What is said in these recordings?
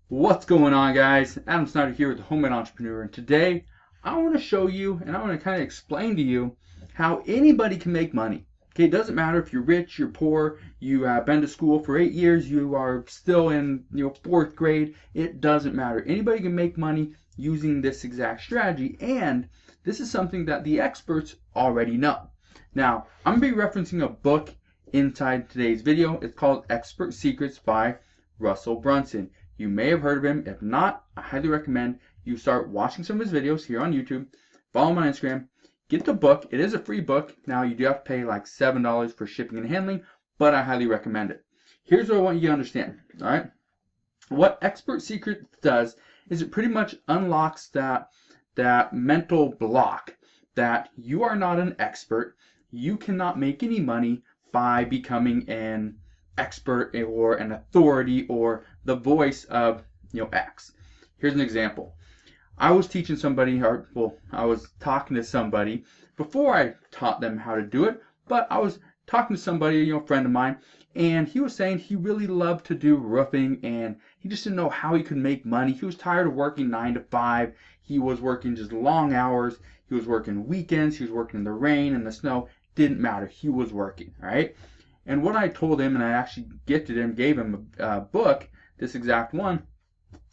What's going on, guys? Adam Snyder here with the Homemade Entrepreneur, and today I want to show you and I want to kind of explain to you how anybody can make money. Okay, it doesn't matter if you're rich, you're poor, you have been to school for 8 years, you are still in fourth grade. It doesn't matter. Anybody can make money using this exact strategy, and this is something that the experts already know. Now, I'm going to be referencing a book inside today's video. It's called Expert Secrets by Russell Brunson. You may have heard of him. If not, I highly recommend you start watching some of his videos here on YouTube. Follow him on Instagram. Get the book. It is a free book. Now, you do have to pay like $7 for shipping and handling, but I highly recommend it. Here's what I want you to understand. All right. What Expert Secrets does is it pretty much unlocks that mental block that you are not an expert. You cannot make any money by becoming an expert or an authority or the voice of X. Here's an example. I was teaching somebody, I was talking to somebody before I taught them how to do it, but I was talking to somebody, a friend of mine, and he was saying he really loved to do roofing and he just didn't know how he could make money. He was tired of working 9 to 5. He was working just long hours. He was working weekends. He was working in the rain and the snow. Didn't matter. He was working, all right? And what I told him, and I actually gifted him, gave him a book, this exact one,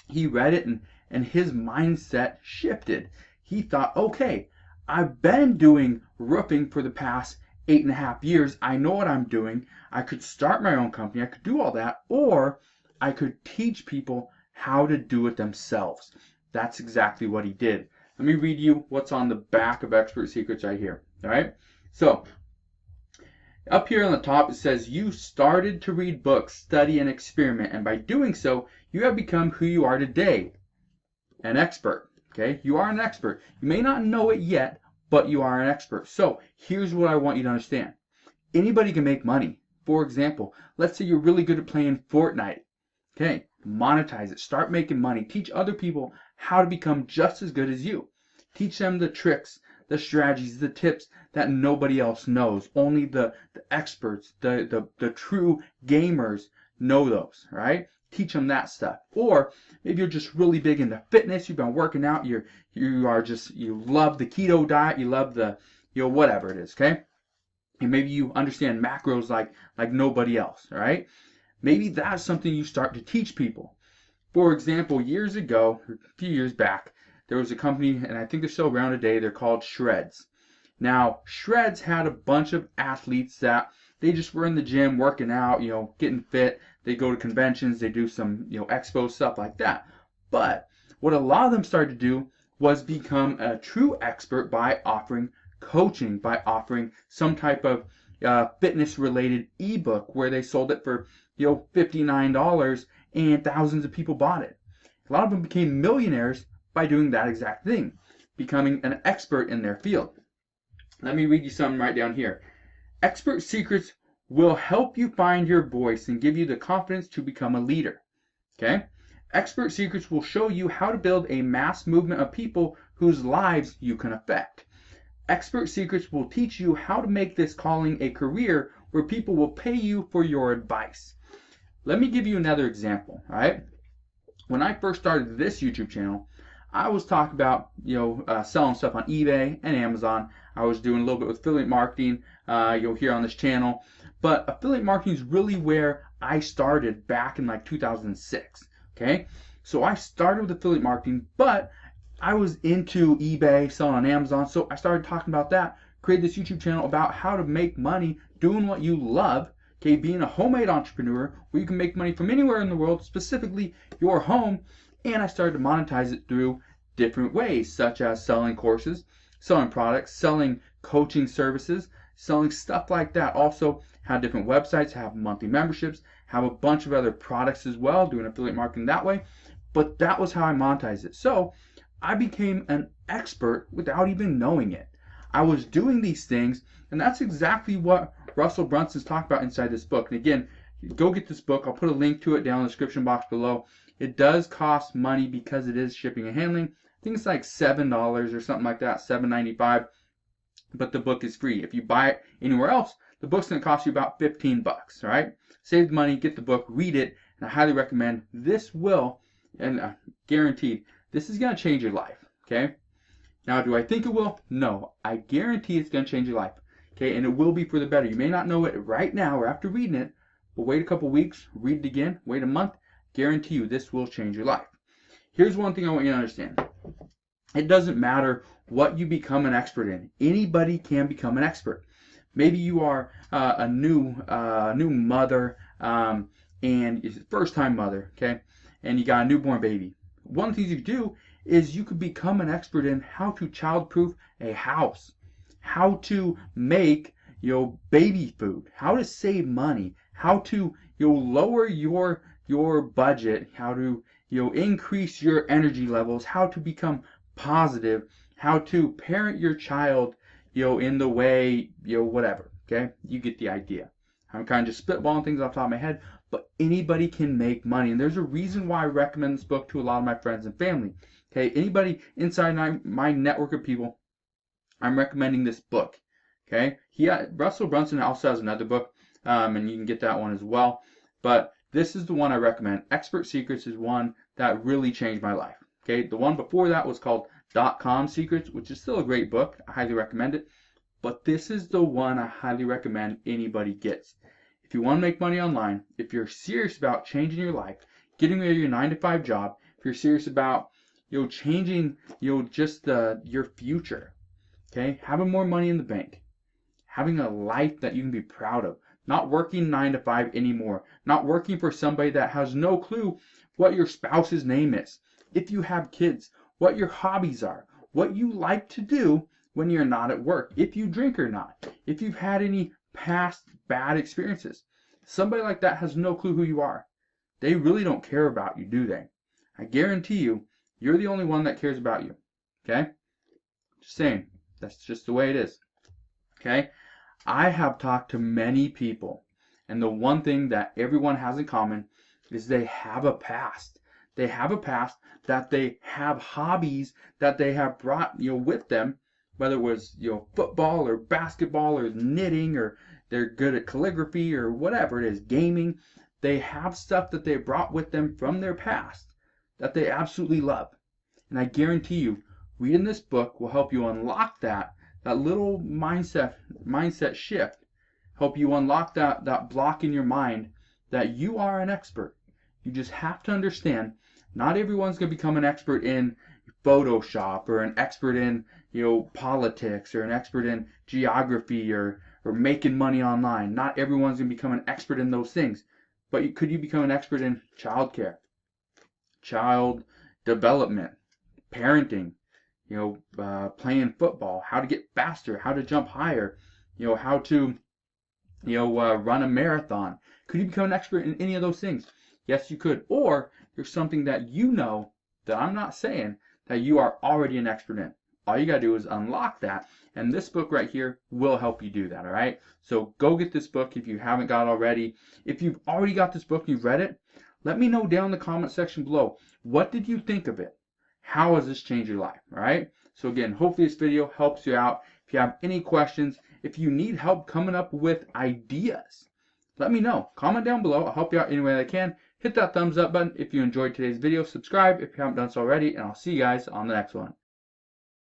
he read it and his mindset shifted. He thought, okay, I've been doing roofing for the past 8.5 years. I know what I'm doing. I could start my own company. I could do all that, or I could teach people how to do it themselves. That's exactly what he did. Let me read you what's on the back of Expert Secrets right here. All right. So up here on the top it says you started to read books, study, and experiment, and by doing so you have become who you are today, an expert. Okay, you are an expert. You may not know it yet, but you are an expert. So here's what I want you to understand. Anybody can make money. For example, let's say you're really good at playing Fortnite. Okay, monetize it. Start making money. Teach other people how to become just as good as you. Teach them the tricks, the strategies, the tips that nobody else knows. Only the experts, the true gamers know those, right? Teach them that stuff. Or maybe you're just really big into fitness. You've been working out. You love the keto diet. You love the whatever it is. Okay, and maybe you understand macros like nobody else. Right? Maybe that's something you start to teach people. For example, years ago, a few years back, there was a company, and I think they're still around today. They're called Shreds. Now, Shreds had a bunch of athletes that they just were in the gym working out, getting fit. They go to conventions, they do some, expo stuff like that. But what a lot of them started to do was become a true expert by offering coaching, by offering some type of fitness-related ebook where they sold it for, $59 and thousands of people bought it. A lot of them became millionaires by doing that exact thing, becoming an expert in their field. Let me read you something right down here. Expert Secrets will help you find your voice and give you the confidence to become a leader. Okay? Expert Secrets will show you how to build a mass movement of people whose lives you can affect. Expert Secrets will teach you how to make this calling a career where people will pay you for your advice. Let me give you another example, all right? When I first started this YouTube channel, I was talking about selling stuff on eBay and Amazon. I was doing a little bit with affiliate marketing, you'll hear on this channel. But affiliate marketing is really where I started back in like 2006. Okay, so I started with affiliate marketing, but I was into eBay, selling on Amazon, so I started talking about that. Created this YouTube channel about how to make money doing what you love. Okay, being a homemade entrepreneur where you can make money from anywhere in the world, specifically your home. And I started to monetize it through different ways, such as selling courses, selling products, selling coaching services, selling stuff like that. Also have different websites, have monthly memberships, have a bunch of other products as well, doing affiliate marketing that way. But that was how I monetized it. So I became an expert without even knowing it. I was doing these things, and that's exactly what Russell Brunson's talked about inside this book. And again, go get this book. I'll put a link to it down in the description box below. It does cost money because it is shipping and handling. I think it's like $7 or something like that, $7.95. But the book is free. If you buy it anywhere else, the book's going to cost you about 15 bucks, all right? Save the money, get the book, read it, and I highly recommend this will and guaranteed, this is going to change your life. Okay. Now, do I think it will? No. I guarantee it's going to change your life. Okay, and it will be for the better. You may not know it right now or after reading it, but wait a couple weeks, read it again, wait a month, guarantee you this will change your life. Here's one thing I want you to understand. It doesn't matter what you become an expert in. Anybody can become an expert. Maybe you are a new mother, and it's a first-time mother, okay, and you got a newborn baby. One of the things you do is you could become an expert in how to childproof a house, how to make baby food, how to save money, how to lower your budget, how to increase your energy levels, how to become positive, how to parent your child in the way whatever. Okay, you get the idea. I'm kind of just spitballing things off the top of my head, but anybody can make money, and there's a reason why I recommend this book to a lot of my friends and family. Okay, anybody inside my network of people, I'm recommending this book. Okay, Russell Brunson also has another book, and you can get that one as well. But this is the one I recommend. Expert Secrets is one that really changed my life. Okay, the one before that was called .com Secrets, which is still a great book. I highly recommend it. But this is the one I highly recommend anybody gets. If you want to make money online, if you're serious about changing your life, getting rid of your 9-to-5 job, if you're serious about changing just your future, okay, having more money in the bank, having a life that you can be proud of, not working 9-to-5 anymore, not working for somebody that has no clue what your spouse's name is, if you have kids, what your hobbies are, what you like to do when you're not at work, if you drink or not, if you've had any past bad experiences. Somebody like that has no clue who you are. They really don't care about you, do they? I guarantee you, you're the only one that cares about you. Okay? Just saying. That's just the way it is. Okay? I have talked to many people, and the one thing that everyone has in common is they have a past. They have a past, that they have hobbies that they have brought with them, whether it was football or basketball or knitting, or they're good at calligraphy or whatever it is, gaming. They have stuff that they brought with them from their past that they absolutely love. And I guarantee you, reading this book will help you unlock that little mindset shift, help you unlock that block in your mind that you are an expert. You just have to understand, not everyone's going to become an expert in Photoshop, or an expert in politics, or an expert in geography, or making money online. Not everyone's going to become an expert in those things. But could you become an expert in childcare, child development, parenting, playing football, how to get faster, how to jump higher, how to run a marathon? Could you become an expert in any of those things? Yes, you could. Or there's something that that I'm not saying, that you are already an expert in. All you got to do is unlock that, and this book right here will help you do that, all right? So go get this book if you haven't got it already. If you've already got this book and you've read it, let me know down in the comment section below. What did you think of it? How has this changed your life, all right? So again, hopefully this video helps you out. If you have any questions, if you need help coming up with ideas, let me know. Comment down below. I'll help you out any way that I can. Hit that thumbs up button if you enjoyed today's video. Subscribe if you haven't done so already, and I'll see you guys on the next one.